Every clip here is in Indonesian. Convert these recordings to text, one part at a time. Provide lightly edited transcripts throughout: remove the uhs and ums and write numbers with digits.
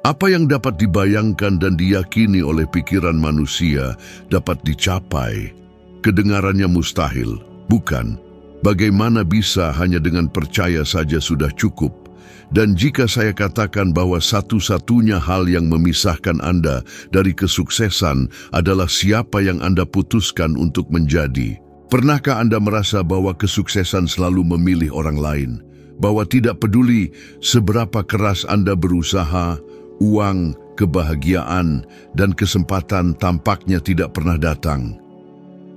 Apa yang dapat dibayangkan dan diyakini oleh pikiran manusia dapat dicapai. Kedengarannya mustahil, bukan? Bagaimana bisa hanya dengan percaya saja sudah cukup? Dan jika saya katakan bahwa satu-satunya hal yang memisahkan Anda dari kesuksesan adalah siapa yang Anda putuskan untuk menjadi. Pernahkah Anda merasa bahwa kesuksesan selalu memilih orang lain? Bahwa tidak peduli seberapa keras Anda berusaha, uang, kebahagiaan, dan kesempatan tampaknya tidak pernah datang.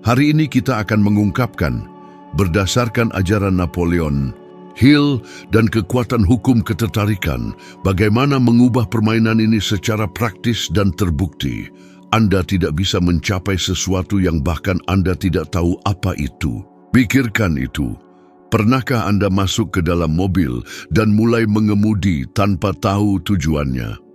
Hari ini kita akan mengungkapkan, berdasarkan ajaran Napoleon Hill dan kekuatan hukum ketertarikan, bagaimana mengubah permainan ini secara praktis dan terbukti. Anda tidak bisa mencapai sesuatu yang bahkan Anda tidak tahu apa itu. Pikirkan itu. Pernahkah Anda masuk ke dalam mobil dan mulai mengemudi tanpa tahu tujuannya?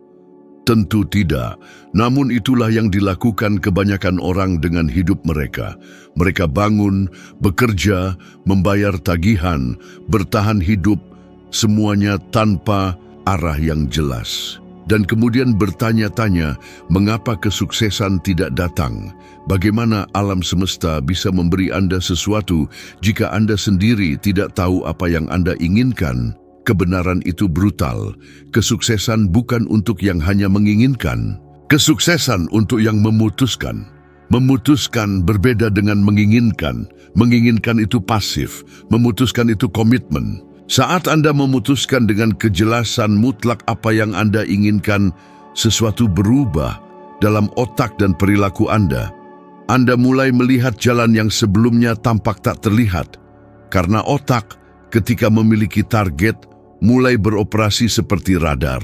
Tentu tidak, namun itulah yang dilakukan kebanyakan orang dengan hidup mereka. Mereka bangun, bekerja, membayar tagihan, bertahan hidup, semuanya tanpa arah yang jelas. Dan kemudian bertanya-tanya, mengapa kesuksesan tidak datang? Bagaimana alam semesta bisa memberi Anda sesuatu jika Anda sendiri tidak tahu apa yang Anda inginkan? Kebenaran itu brutal. Kesuksesan bukan untuk yang hanya menginginkan. Kesuksesan untuk yang memutuskan. Memutuskan berbeda dengan menginginkan. Menginginkan itu pasif. Memutuskan itu komitmen. Saat Anda memutuskan dengan kejelasan mutlak apa yang Anda inginkan, sesuatu berubah dalam otak dan perilaku Anda. Anda mulai melihat jalan yang sebelumnya tampak tak terlihat. Karena otak, ketika memiliki target, mulai beroperasi seperti radar.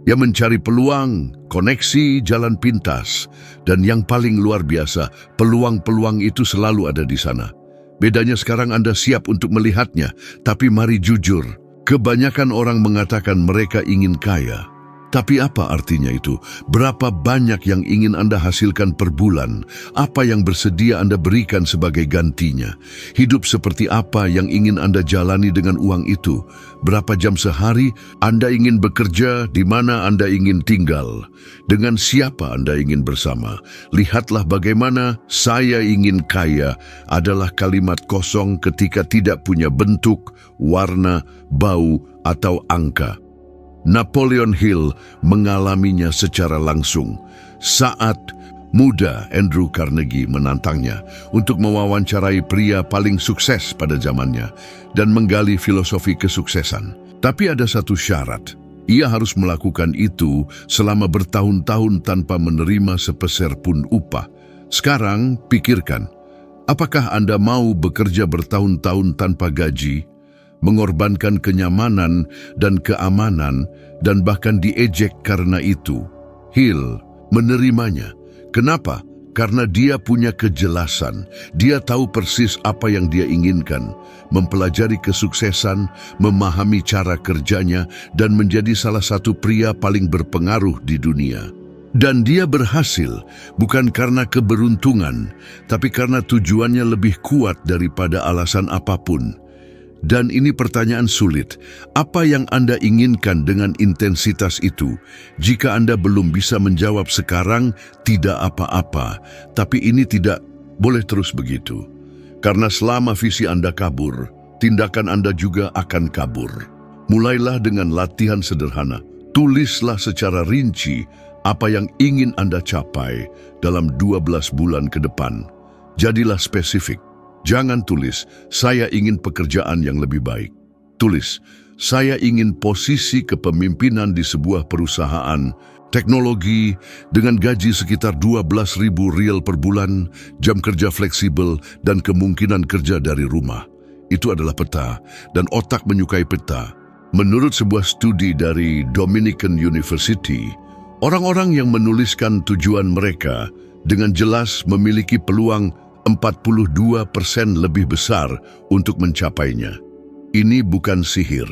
Ia mencari peluang, koneksi, jalan pintas. Dan yang paling luar biasa, peluang-peluang itu selalu ada di sana. Bedanya sekarang Anda siap untuk melihatnya, tapi mari jujur, kebanyakan orang mengatakan mereka ingin kaya. Tapi apa artinya itu? Berapa banyak yang ingin Anda hasilkan per bulan? Apa yang bersedia Anda berikan sebagai gantinya? Hidup seperti apa yang ingin Anda jalani dengan uang itu? Berapa jam sehari Anda ingin bekerja? Di mana Anda ingin tinggal? Dengan siapa Anda ingin bersama? Lihatlah bagaimana "saya ingin kaya" adalah kalimat kosong ketika tidak punya bentuk, warna, bau, atau angka. Napoleon Hill mengalaminya secara langsung. Saat muda, Andrew Carnegie menantangnya untuk mewawancarai pria paling sukses pada zamannya dan menggali filosofi kesuksesan. Tapi ada satu syarat. Ia harus melakukan itu selama bertahun-tahun tanpa menerima sepeser pun upah. Sekarang, pikirkan, apakah Anda mau bekerja bertahun-tahun tanpa gaji, mengorbankan kenyamanan dan keamanan, dan bahkan diejek karena itu? Hill menerimanya. Kenapa? Karena dia punya kejelasan. Dia tahu persis apa yang dia inginkan. Mempelajari kesuksesan, memahami cara kerjanya, dan menjadi salah satu pria paling berpengaruh di dunia. Dan dia berhasil, bukan karena keberuntungan, tapi karena tujuannya lebih kuat daripada alasan apapun. Dan ini pertanyaan sulit. Apa yang Anda inginkan dengan intensitas itu? Jika Anda belum bisa menjawab sekarang, tidak apa-apa. Tapi ini tidak boleh terus begitu. Karena selama visi Anda kabur, tindakan Anda juga akan kabur. Mulailah dengan latihan sederhana. Tulislah secara rinci apa yang ingin Anda capai dalam 12 bulan ke depan. Jadilah spesifik. Jangan tulis, "Saya ingin pekerjaan yang lebih baik." Tulis, "Saya ingin posisi kepemimpinan di sebuah perusahaan teknologi dengan gaji sekitar 12.000 rial per bulan, jam kerja fleksibel, dan kemungkinan kerja dari rumah." Itu adalah peta, dan otak menyukai peta. Menurut sebuah studi dari Dominican University, orang-orang yang menuliskan tujuan mereka dengan jelas memiliki peluang 42% lebih besar untuk mencapainya. Ini bukan sihir.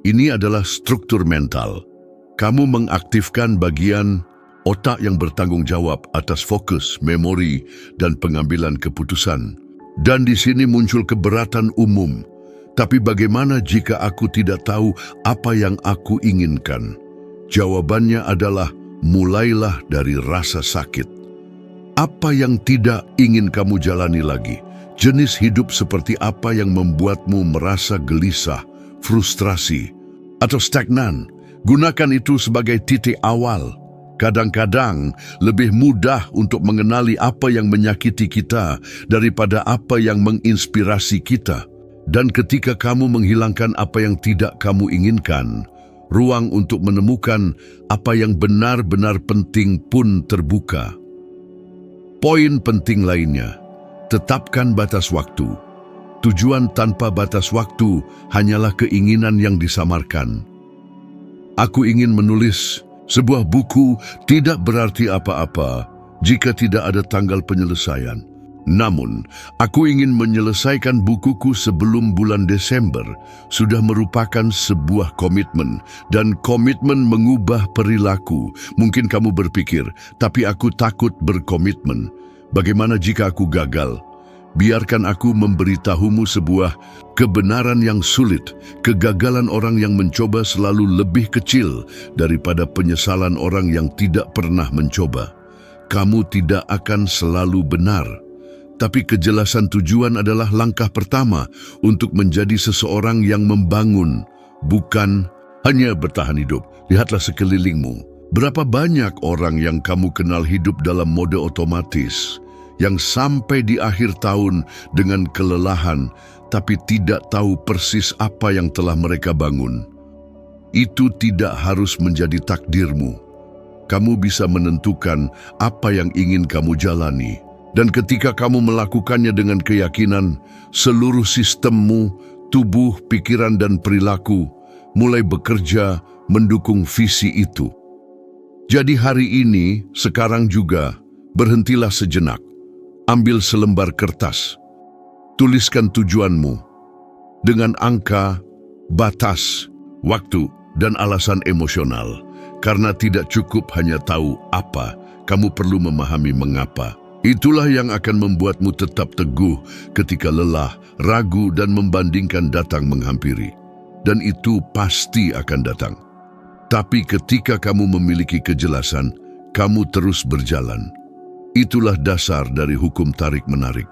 Ini adalah struktur mental. Kamu mengaktifkan bagian otak yang bertanggung jawab atas fokus, memori, dan pengambilan keputusan. Dan di sini muncul keberatan umum. Tapi bagaimana jika aku tidak tahu apa yang aku inginkan? Jawabannya adalah mulailah dari rasa sakit. Apa yang tidak ingin kamu jalani lagi? Jenis hidup seperti apa yang membuatmu merasa gelisah, frustrasi, atau stagnan? Gunakan itu sebagai titik awal. Kadang-kadang lebih mudah untuk mengenali apa yang menyakiti kita daripada apa yang menginspirasi kita. Dan ketika kamu menghilangkan apa yang tidak kamu inginkan, ruang untuk menemukan apa yang benar-benar penting pun terbuka. Poin penting lainnya, tetapkan batas waktu. Tujuan tanpa batas waktu hanyalah keinginan yang disamarkan. Aku ingin menulis sebuah buku tidak berarti apa-apa jika tidak ada tanggal penyelesaian. Namun, aku ingin menyelesaikan bukuku sebelum bulan Desember sudah merupakan sebuah komitmen, dan komitmen mengubah perilaku. Mungkin kamu berpikir, tapi aku takut berkomitmen. Bagaimana jika aku gagal? Biarkan aku memberitahumu sebuah kebenaran yang sulit. Kegagalan orang yang mencoba selalu lebih kecil daripada penyesalan orang yang tidak pernah mencoba. Kamu tidak akan selalu benar, tapi kejelasan tujuan adalah langkah pertama untuk menjadi seseorang yang membangun, bukan hanya bertahan hidup. Lihatlah sekelilingmu. Berapa banyak orang yang kamu kenal hidup dalam mode otomatis, yang sampai di akhir tahun dengan kelelahan, tapi tidak tahu persis apa yang telah mereka bangun. Itu tidak harus menjadi takdirmu. Kamu bisa menentukan apa yang ingin kamu jalani. Dan ketika kamu melakukannya dengan keyakinan, seluruh sistemmu, tubuh, pikiran, dan perilaku mulai bekerja mendukung visi itu. Jadi hari ini, sekarang juga, berhentilah sejenak. Ambil selembar kertas. Tuliskan tujuanmu dengan angka, batas, waktu, dan alasan emosional. Karena tidak cukup hanya tahu apa, kamu perlu memahami mengapa. Itulah yang akan membuatmu tetap teguh ketika lelah, ragu, dan membandingkan datang menghampiri. Dan itu pasti akan datang. Tapi ketika kamu memiliki kejelasan, kamu terus berjalan. Itulah dasar dari hukum tarik-menarik.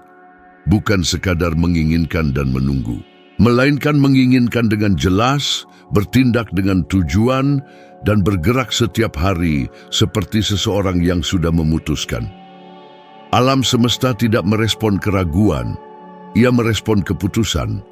Bukan sekadar menginginkan dan menunggu, melainkan menginginkan dengan jelas, bertindak dengan tujuan, dan bergerak setiap hari seperti seseorang yang sudah memutuskan. Alam semesta tidak merespon keraguan, ia merespon keputusan.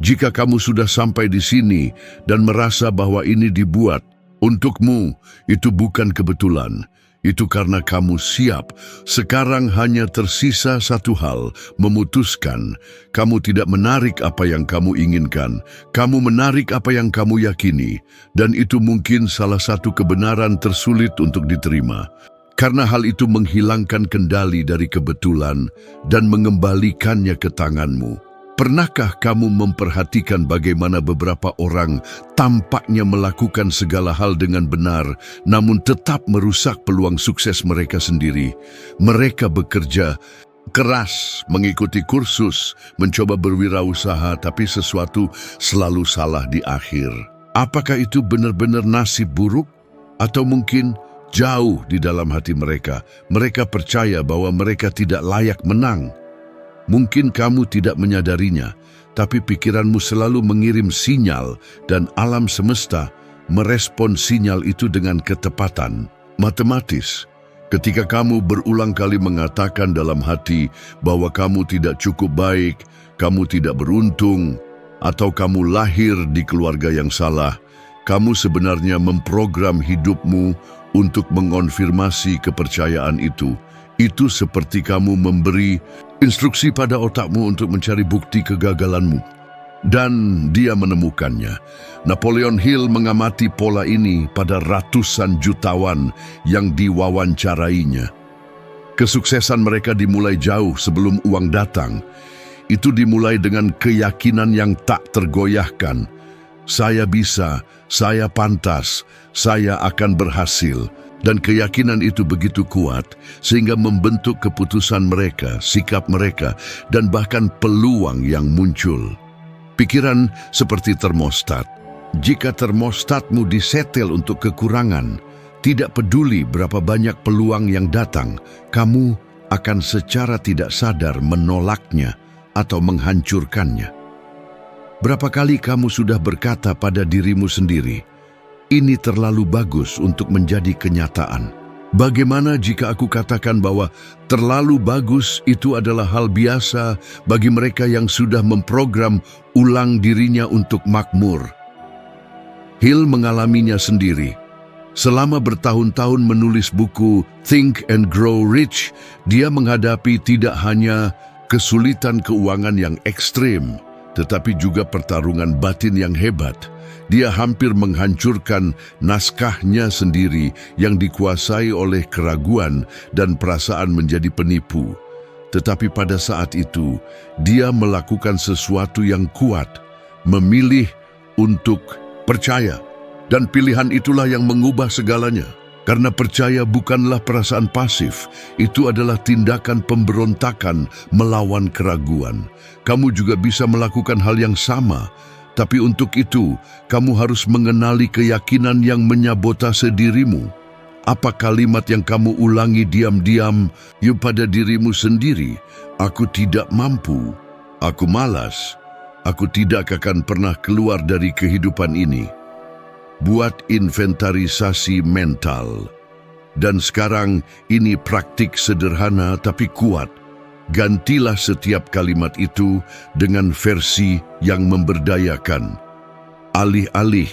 Jika kamu sudah sampai di sini dan merasa bahwa ini dibuat untukmu, itu bukan kebetulan. Itu karena kamu siap. Sekarang hanya tersisa satu hal, memutuskan. Kamu tidak menarik apa yang kamu inginkan. Kamu menarik apa yang kamu yakini. Dan itu mungkin salah satu kebenaran tersulit untuk diterima. Karena hal itu menghilangkan kendali dari kebetulan dan mengembalikannya ke tanganmu. Pernahkah kamu memperhatikan bagaimana beberapa orang tampaknya melakukan segala hal dengan benar, namun tetap merusak peluang sukses mereka sendiri? Mereka bekerja keras, mengikuti kursus, mencoba berwirausaha, tapi sesuatu selalu salah di akhir. Apakah itu benar-benar nasib buruk? Atau mungkin jauh di dalam hati mereka, mereka percaya bahwa mereka tidak layak menang? Mungkin kamu tidak menyadarinya, tapi pikiranmu selalu mengirim sinyal dan alam semesta merespon sinyal itu dengan ketepatan matematis. Ketika kamu berulang kali mengatakan dalam hati bahwa kamu tidak cukup baik, kamu tidak beruntung, atau kamu lahir di keluarga yang salah, kamu sebenarnya memprogram hidupmu untuk mengonfirmasi kepercayaan itu. Itu seperti kamu memberi instruksi pada otakmu untuk mencari bukti kegagalanmu. Dan dia menemukannya. Napoleon Hill mengamati pola ini pada ratusan jutawan yang diwawancarainya. Kesuksesan mereka dimulai jauh sebelum uang datang. Itu dimulai dengan keyakinan yang tak tergoyahkan. Saya bisa, saya pantas, saya akan berhasil. Dan keyakinan itu begitu kuat sehingga membentuk keputusan mereka, sikap mereka, dan bahkan peluang yang muncul. Pikiran seperti termostat. Jika termostatmu disetel untuk kekurangan, tidak peduli berapa banyak peluang yang datang, kamu akan secara tidak sadar menolaknya atau menghancurkannya. Berapa kali kamu sudah berkata pada dirimu sendiri, "Ini terlalu bagus untuk menjadi kenyataan." Bagaimana jika aku katakan bahwa terlalu bagus itu adalah hal biasa bagi mereka yang sudah memprogram ulang dirinya untuk makmur? Hill mengalaminya sendiri. Selama bertahun-tahun menulis buku Think and Grow Rich, dia menghadapi tidak hanya kesulitan keuangan yang ekstrim, tetapi juga pertarungan batin yang hebat. Dia hampir menghancurkan naskahnya sendiri yang dikuasai oleh keraguan dan perasaan menjadi penipu. Tetapi pada saat itu, dia melakukan sesuatu yang kuat, memilih untuk percaya. Dan pilihan itulah yang mengubah segalanya. Karena percaya bukanlah perasaan pasif, itu adalah tindakan pemberontakan melawan keraguan. Kamu juga bisa melakukan hal yang sama. Tapi untuk itu, kamu harus mengenali keyakinan yang menyabotase dirimu. Apa kalimat yang kamu ulangi diam-diam pada dirimu sendiri? Aku tidak mampu, aku malas, aku tidak akan pernah keluar dari kehidupan ini. Buat inventarisasi mental. Dan sekarang ini praktik sederhana tapi kuat. Gantilah setiap kalimat itu dengan versi yang memberdayakan. Alih-alih,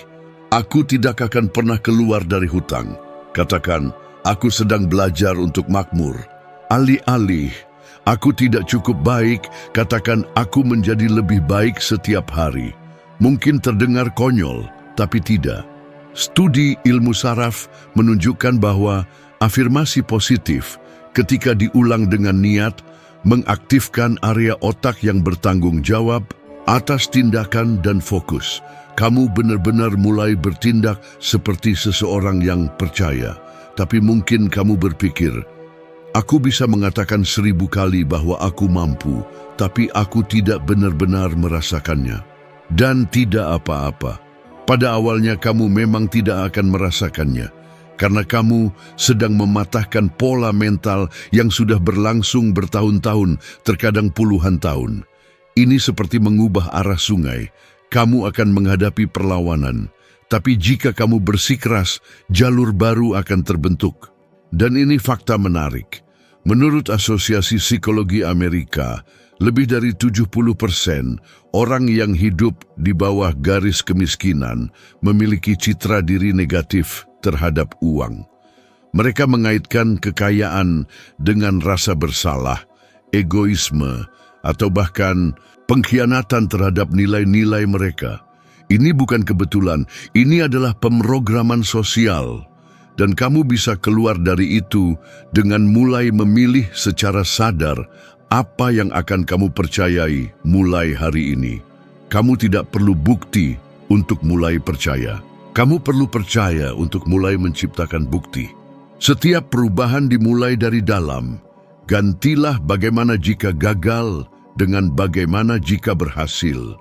aku tidak akan pernah keluar dari hutang. Katakan, aku sedang belajar untuk makmur. Alih-alih, aku tidak cukup baik. Katakan, aku menjadi lebih baik setiap hari. Mungkin terdengar konyol, tapi tidak. Studi ilmu saraf menunjukkan bahwa afirmasi positif ketika diulang dengan niat mengaktifkan area otak yang bertanggung jawab atas tindakan dan fokus. Kamu benar-benar mulai bertindak seperti seseorang yang percaya. Tapi mungkin kamu berpikir, aku bisa mengatakan 1000 kali bahwa aku mampu, tapi aku tidak benar-benar merasakannya. Dan tidak apa-apa. Pada awalnya kamu memang tidak akan merasakannya. Karena kamu sedang mematahkan pola mental yang sudah berlangsung bertahun-tahun, terkadang puluhan tahun. Ini seperti mengubah arah sungai. Kamu akan menghadapi perlawanan. Tapi jika kamu bersikeras, jalur baru akan terbentuk. Dan ini fakta menarik. Menurut Asosiasi Psikologi Amerika, lebih dari 70% orang yang hidup di bawah garis kemiskinan memiliki citra diri negatif terhadap uang. Mereka mengaitkan kekayaan dengan rasa bersalah, egoisme, atau bahkan pengkhianatan terhadap nilai-nilai mereka. Ini bukan kebetulan, ini adalah pemrograman sosial. Dan kamu bisa keluar dari itu dengan mulai memilih secara sadar apa yang akan kamu percayai mulai hari ini. Kamu tidak perlu bukti untuk mulai percaya. Kamu perlu percaya untuk mulai menciptakan bukti. Setiap perubahan dimulai dari dalam. Gantilah bagaimana jika gagal dengan bagaimana jika berhasil.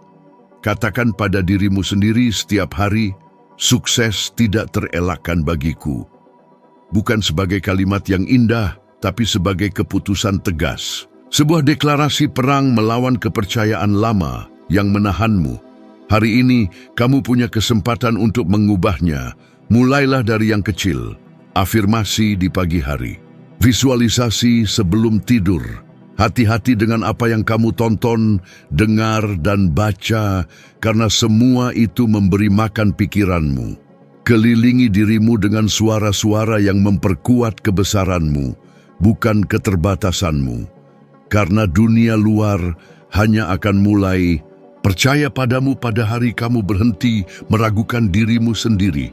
Katakan pada dirimu sendiri setiap hari, sukses tidak terelakkan bagiku. Bukan sebagai kalimat yang indah, tapi sebagai keputusan tegas. Sebuah deklarasi perang melawan kepercayaan lama yang menahanmu. Hari ini, kamu punya kesempatan untuk mengubahnya. Mulailah dari yang kecil. Afirmasi di pagi hari. Visualisasi sebelum tidur. Hati-hati dengan apa yang kamu tonton, dengar, dan baca, karena semua itu memberi makan pikiranmu. Kelilingi dirimu dengan suara-suara yang memperkuat kebesaranmu, bukan keterbatasanmu. Karena dunia luar hanya akan mulai percaya padamu pada hari kamu berhenti meragukan dirimu sendiri.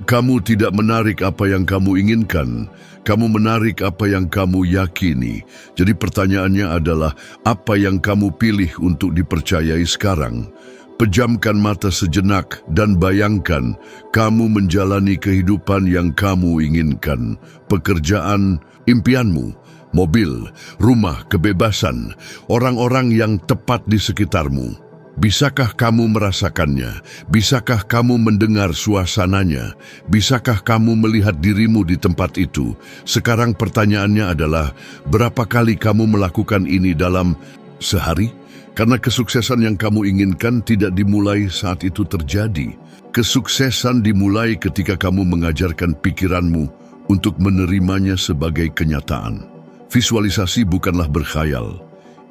Kamu tidak menarik apa yang kamu inginkan, kamu menarik apa yang kamu yakini. Jadi pertanyaannya adalah, apa yang kamu pilih untuk dipercayai sekarang? Pejamkan mata sejenak dan bayangkan kamu menjalani kehidupan yang kamu inginkan. Pekerjaan, impianmu, mobil, rumah, kebebasan, orang-orang yang tepat di sekitarmu. Bisakah kamu merasakannya? Bisakah kamu mendengar suasananya? Bisakah kamu melihat dirimu di tempat itu? Sekarang pertanyaannya adalah, berapa kali kamu melakukan ini dalam sehari? Karena kesuksesan yang kamu inginkan tidak dimulai saat itu terjadi. Kesuksesan dimulai ketika kamu mengajarkan pikiranmu untuk menerimanya sebagai kenyataan. Visualisasi bukanlah berkhayal.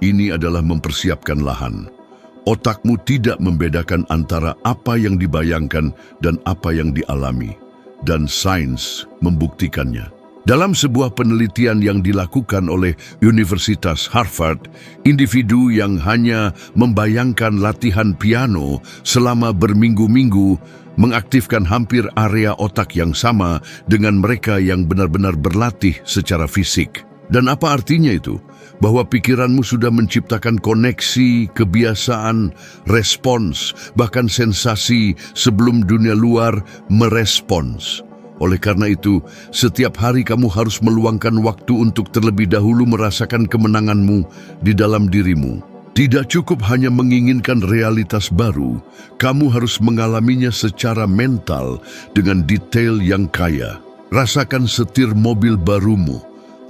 Ini adalah mempersiapkan lahan. Otakmu tidak membedakan antara apa yang dibayangkan dan apa yang dialami. Dan sains membuktikannya. Dalam sebuah penelitian yang dilakukan oleh Universitas Harvard, individu yang hanya membayangkan latihan piano selama berminggu-minggu mengaktifkan hampir area otak yang sama dengan mereka yang benar-benar berlatih secara fisik. Dan apa artinya itu? Bahwa pikiranmu sudah menciptakan koneksi, kebiasaan, respons, bahkan sensasi sebelum dunia luar merespons. Oleh karena itu, setiap hari kamu harus meluangkan waktu untuk terlebih dahulu merasakan kemenanganmu di dalam dirimu. Tidak cukup hanya menginginkan realitas baru, kamu harus mengalaminya secara mental dengan detail yang kaya. Rasakan setir mobil barumu,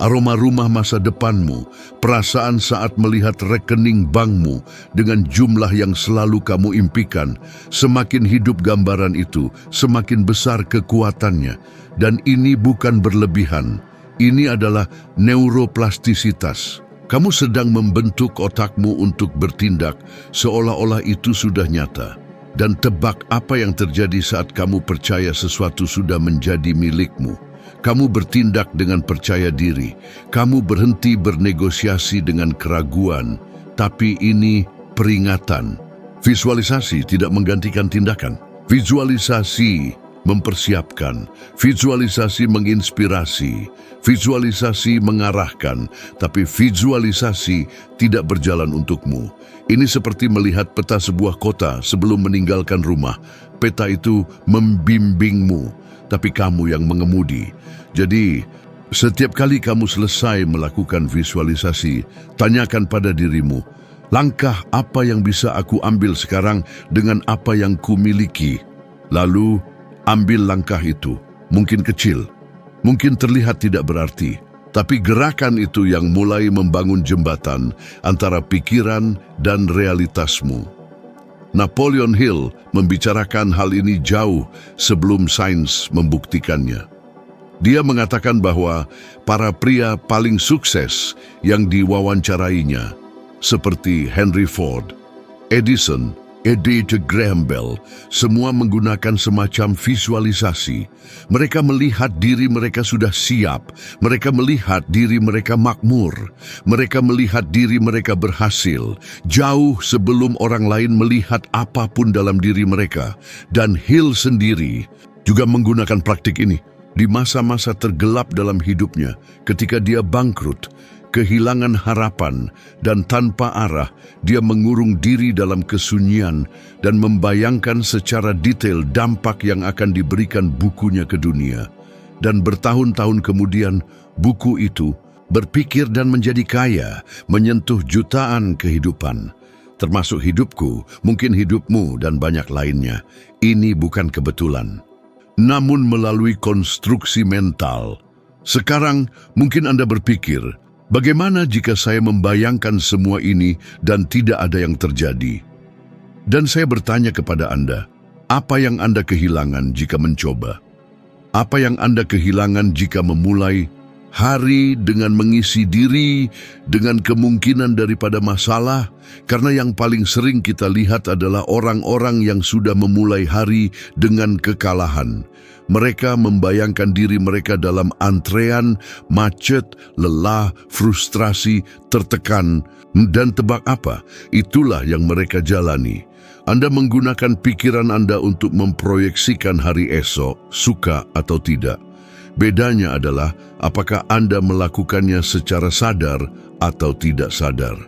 aroma rumah masa depanmu, perasaan saat melihat rekening bankmu dengan jumlah yang selalu kamu impikan. Semakin hidup gambaran itu, semakin besar kekuatannya. Dan ini bukan berlebihan, ini adalah neuroplastisitas. Kamu sedang membentuk otakmu untuk bertindak seolah-olah itu sudah nyata. Dan tebak apa yang terjadi saat kamu percaya sesuatu sudah menjadi milikmu. Kamu bertindak dengan percaya diri. Kamu berhenti bernegosiasi dengan keraguan. Tapi ini peringatan. Visualisasi tidak menggantikan tindakan. Visualisasi mempersiapkan. Visualisasi menginspirasi. Visualisasi mengarahkan. Tapi visualisasi tidak berjalan untukmu. Ini seperti melihat peta sebuah kota sebelum meninggalkan rumah. Peta itu membimbingmu, tapi kamu yang mengemudi. Jadi, setiap kali kamu selesai melakukan visualisasi, tanyakan pada dirimu, langkah apa yang bisa aku ambil sekarang dengan apa yang kumiliki? Lalu, ambil langkah itu. Mungkin kecil, mungkin terlihat tidak berarti, tapi gerakan itu yang mulai membangun jembatan antara pikiran dan realitasmu. Napoleon Hill membicarakan hal ini jauh sebelum sains membuktikannya. Dia mengatakan bahwa para pria paling sukses yang diwawancarainya, seperti Henry Ford, Edison, Graham Bell, semua menggunakan semacam visualisasi. Mereka melihat diri mereka sudah siap, mereka melihat diri mereka makmur, mereka melihat diri mereka berhasil, jauh sebelum orang lain melihat apapun dalam diri mereka. Dan Hill sendiri juga menggunakan praktik ini. Di masa-masa tergelap dalam hidupnya, ketika dia bangkrut, kehilangan harapan, dan tanpa arah, dia mengurung diri dalam kesunyian dan membayangkan secara detail dampak yang akan diberikan bukunya ke dunia. Dan bertahun-tahun kemudian, buku itu berpikir dan menjadi kaya, menyentuh jutaan kehidupan. Termasuk hidupku, mungkin hidupmu, dan banyak lainnya. Ini bukan kebetulan, namun melalui konstruksi mental. Sekarang mungkin Anda berpikir, bagaimana jika saya membayangkan semua ini dan tidak ada yang terjadi? Dan saya bertanya kepada Anda, apa yang Anda kehilangan jika mencoba? Apa yang Anda kehilangan jika memulai hari dengan mengisi diri dengan kemungkinan daripada masalah? Karena yang paling sering kita lihat adalah orang-orang yang sudah memulai hari dengan kekalahan. Mereka membayangkan diri mereka dalam antrean, macet, lelah, frustrasi, tertekan. Dan tebak apa? Itulah yang mereka jalani. Anda menggunakan pikiran Anda untuk memproyeksikan hari esok, suka atau tidak. Bedanya adalah apakah Anda melakukannya secara sadar atau tidak sadar.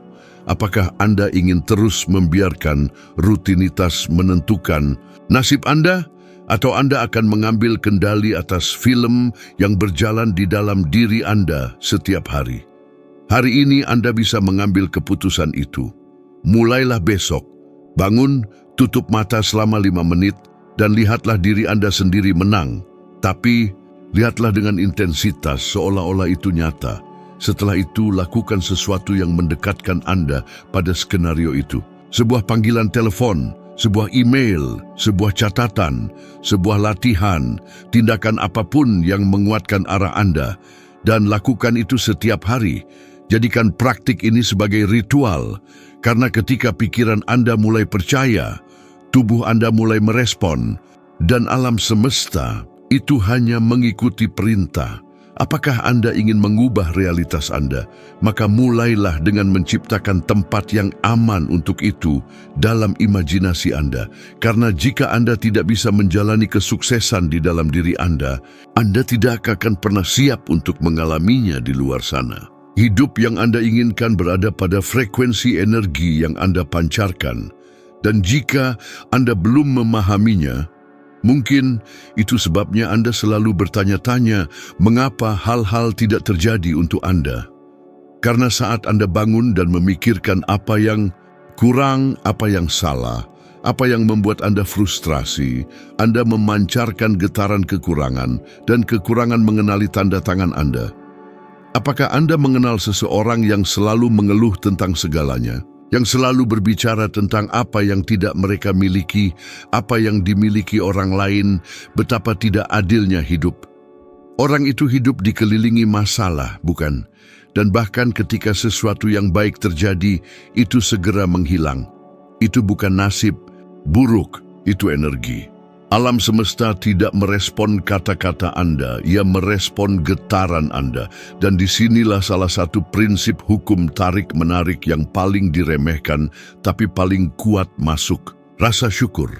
Apakah Anda ingin terus membiarkan rutinitas menentukan nasib Anda? Atau Anda akan mengambil kendali atas film yang berjalan di dalam diri Anda setiap hari? Hari ini Anda bisa mengambil keputusan itu. Mulailah besok. Bangun, tutup mata selama 5 menit, dan lihatlah diri Anda sendiri menang. Tapi, lihatlah dengan intensitas seolah-olah itu nyata. Setelah itu, lakukan sesuatu yang mendekatkan Anda pada skenario itu. Sebuah panggilan telepon, sebuah email, sebuah catatan, sebuah latihan, tindakan apapun yang menguatkan arah Anda, dan lakukan itu setiap hari. Jadikan praktik ini sebagai ritual, karena ketika pikiran Anda mulai percaya, tubuh Anda mulai merespon, dan alam semesta itu hanya mengikuti perintah. Apakah Anda ingin mengubah realitas Anda? Maka mulailah dengan menciptakan tempat yang aman untuk itu dalam imajinasi Anda. Karena jika Anda tidak bisa menjalani kesuksesan di dalam diri Anda tidak akan pernah siap untuk mengalaminya di luar sana. Hidup yang Anda inginkan berada pada frekuensi energi yang Anda pancarkan. Dan jika Anda belum memahaminya, mungkin itu sebabnya Anda selalu bertanya-tanya mengapa hal-hal tidak terjadi untuk Anda. Karena saat Anda bangun dan memikirkan apa yang kurang, apa yang salah, apa yang membuat Anda frustrasi, Anda memancarkan getaran kekurangan dan kekurangan mengenali tanda tangan Anda. Apakah Anda mengenal seseorang yang selalu mengeluh tentang segalanya? Yang selalu berbicara tentang apa yang tidak mereka miliki, apa yang dimiliki orang lain, betapa tidak adilnya hidup. Orang itu hidup dikelilingi masalah, bukan? Dan bahkan ketika sesuatu yang baik terjadi, itu segera menghilang. Itu bukan nasib, buruk, itu energi. Alam semesta tidak merespon kata-kata Anda, ia merespon getaran Anda. Dan disinilah salah satu prinsip hukum tarik-menarik yang paling diremehkan, tapi paling kuat masuk. Rasa syukur.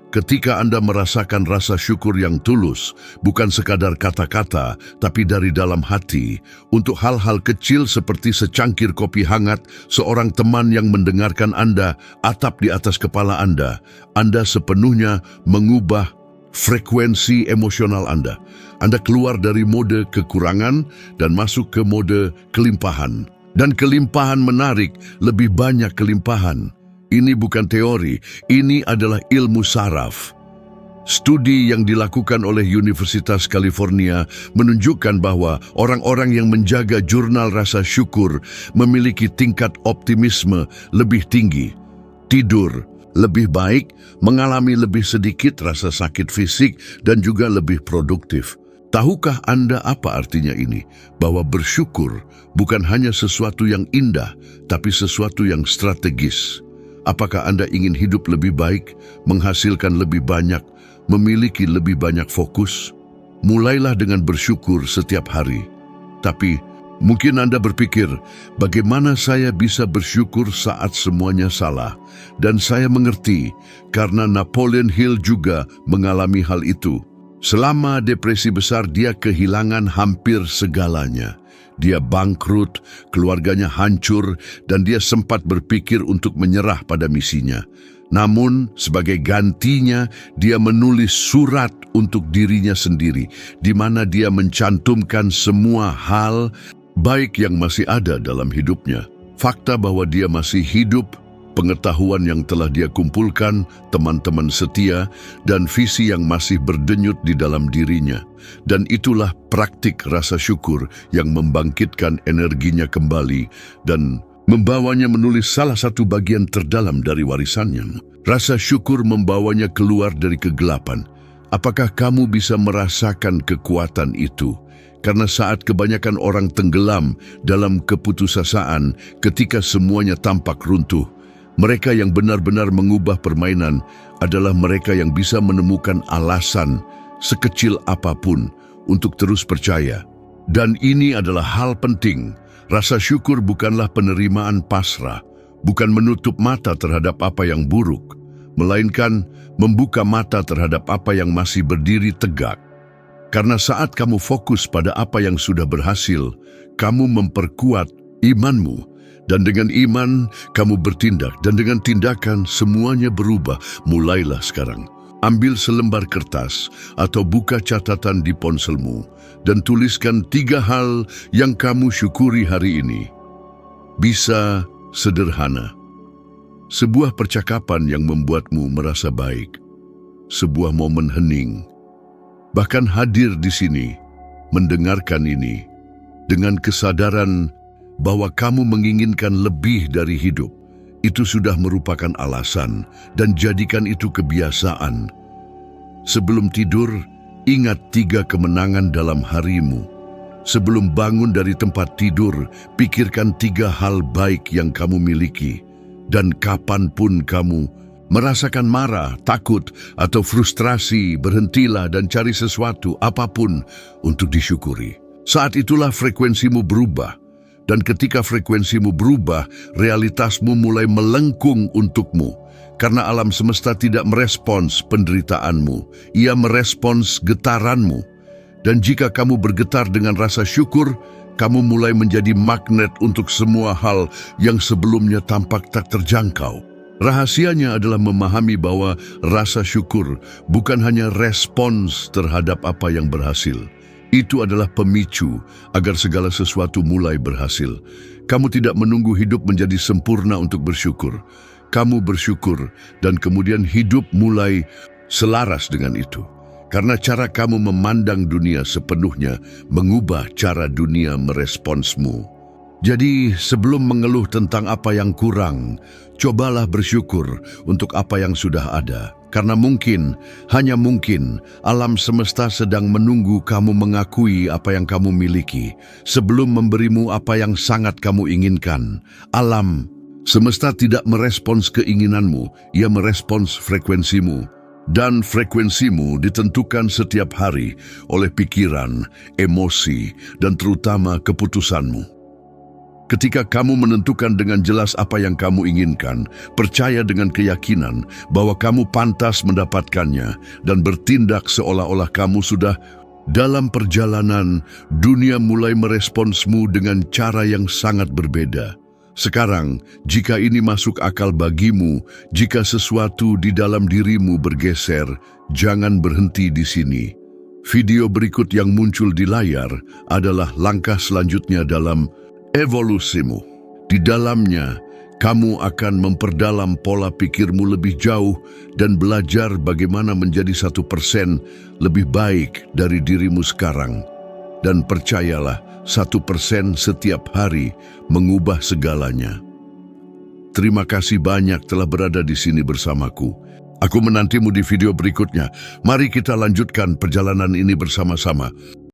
Ketika Anda merasakan rasa syukur yang tulus, bukan sekadar kata-kata, tapi dari dalam hati, untuk hal-hal kecil seperti secangkir kopi hangat, seorang teman yang mendengarkan Anda, atap di atas kepala Anda sepenuhnya mengubah frekuensi emosional Anda. Anda keluar dari mode kekurangan dan masuk ke mode kelimpahan. Dan kelimpahan menarik, lebih banyak kelimpahan. Ini bukan teori, ini adalah ilmu saraf. Studi yang dilakukan oleh Universitas California menunjukkan bahwa orang-orang yang menjaga jurnal rasa syukur memiliki tingkat optimisme lebih tinggi, tidur lebih baik, mengalami lebih sedikit rasa sakit fisik, dan juga lebih produktif. Tahukah Anda apa artinya ini? Bahwa bersyukur bukan hanya sesuatu yang indah, tapi sesuatu yang strategis. Apakah Anda ingin hidup lebih baik, menghasilkan lebih banyak, memiliki lebih banyak fokus? Mulailah dengan bersyukur setiap hari. Tapi mungkin Anda berpikir, bagaimana saya bisa bersyukur saat semuanya salah? Dan saya mengerti, karena Napoleon Hill juga mengalami hal itu. Selama depresi besar, dia kehilangan hampir segalanya. Dia bangkrut, keluarganya hancur, dan dia sempat berpikir untuk menyerah pada misinya. Namun, sebagai gantinya, dia menulis surat untuk dirinya sendiri, di mana dia mencantumkan semua hal baik yang masih ada dalam hidupnya. Fakta bahwa dia masih hidup, pengetahuan yang telah dia kumpulkan, teman-teman setia, dan visi yang masih berdenyut di dalam dirinya. Dan itulah praktik rasa syukur yang membangkitkan energinya kembali dan membawanya menulis salah satu bagian terdalam dari warisannya. Rasa syukur membawanya keluar dari kegelapan. Apakah kamu bisa merasakan kekuatan itu? Karena saat kebanyakan orang tenggelam dalam keputusasaan ketika semuanya tampak runtuh, mereka yang benar-benar mengubah permainan adalah mereka yang bisa menemukan alasan sekecil apapun untuk terus percaya. Dan ini adalah hal penting. Rasa syukur bukanlah penerimaan pasrah, bukan menutup mata terhadap apa yang buruk, melainkan membuka mata terhadap apa yang masih berdiri tegak. Karena saat kamu fokus pada apa yang sudah berhasil, kamu memperkuat imanmu. Dan dengan iman, kamu bertindak. Dan dengan tindakan, semuanya berubah. Mulailah sekarang. Ambil selembar kertas atau buka catatan di ponselmu dan tuliskan 3 hal yang kamu syukuri hari ini. Bisa sederhana. Sebuah percakapan yang membuatmu merasa baik. Sebuah momen hening. Bahkan hadir di sini, mendengarkan ini, dengan kesadaran bahwa kamu menginginkan lebih dari hidup. Itu sudah merupakan alasan dan jadikan itu kebiasaan. Sebelum tidur, ingat 3 kemenangan dalam harimu. Sebelum bangun dari tempat tidur, pikirkan 3 hal baik yang kamu miliki. Dan kapanpun kamu merasakan marah, takut, atau frustrasi, berhentilah dan cari sesuatu apapun untuk disyukuri. Saat itulah frekuensimu berubah. Dan ketika frekuensimu berubah, realitasmu mulai melengkung untukmu. Karena alam semesta tidak merespons penderitaanmu, ia merespons getaranmu. Dan jika kamu bergetar dengan rasa syukur, kamu mulai menjadi magnet untuk semua hal yang sebelumnya tampak tak terjangkau. Rahasianya adalah memahami bahwa rasa syukur bukan hanya respons terhadap apa yang berhasil. Itu adalah pemicu agar segala sesuatu mulai berhasil. Kamu tidak menunggu hidup menjadi sempurna untuk bersyukur. Kamu bersyukur dan kemudian hidup mulai selaras dengan itu. Karena cara kamu memandang dunia sepenuhnya mengubah cara dunia meresponsmu. Jadi sebelum mengeluh tentang apa yang kurang, cobalah bersyukur untuk apa yang sudah ada. Karena mungkin, hanya mungkin, alam semesta sedang menunggu kamu mengakui apa yang kamu miliki sebelum memberimu apa yang sangat kamu inginkan. Alam semesta tidak merespons keinginanmu, ia merespons frekuensimu. Dan frekuensimu ditentukan setiap hari oleh pikiran, emosi, dan terutama keputusanmu. Ketika kamu menentukan dengan jelas apa yang kamu inginkan, percaya dengan keyakinan bahwa kamu pantas mendapatkannya, dan bertindak seolah-olah kamu sudah dalam perjalanan, dunia mulai meresponsmu dengan cara yang sangat berbeda. Sekarang, jika ini masuk akal bagimu, jika sesuatu di dalam dirimu bergeser, jangan berhenti di sini. Video berikut yang muncul di layar adalah langkah selanjutnya dalam evolusimu. Di dalamnya, kamu akan memperdalam pola pikirmu lebih jauh dan belajar bagaimana menjadi 1% lebih baik dari dirimu sekarang. Dan percayalah, 1% setiap hari mengubah segalanya. Terima kasih banyak telah berada di sini bersamaku. Aku menantimu di video berikutnya. Mari kita lanjutkan perjalanan ini bersama-sama.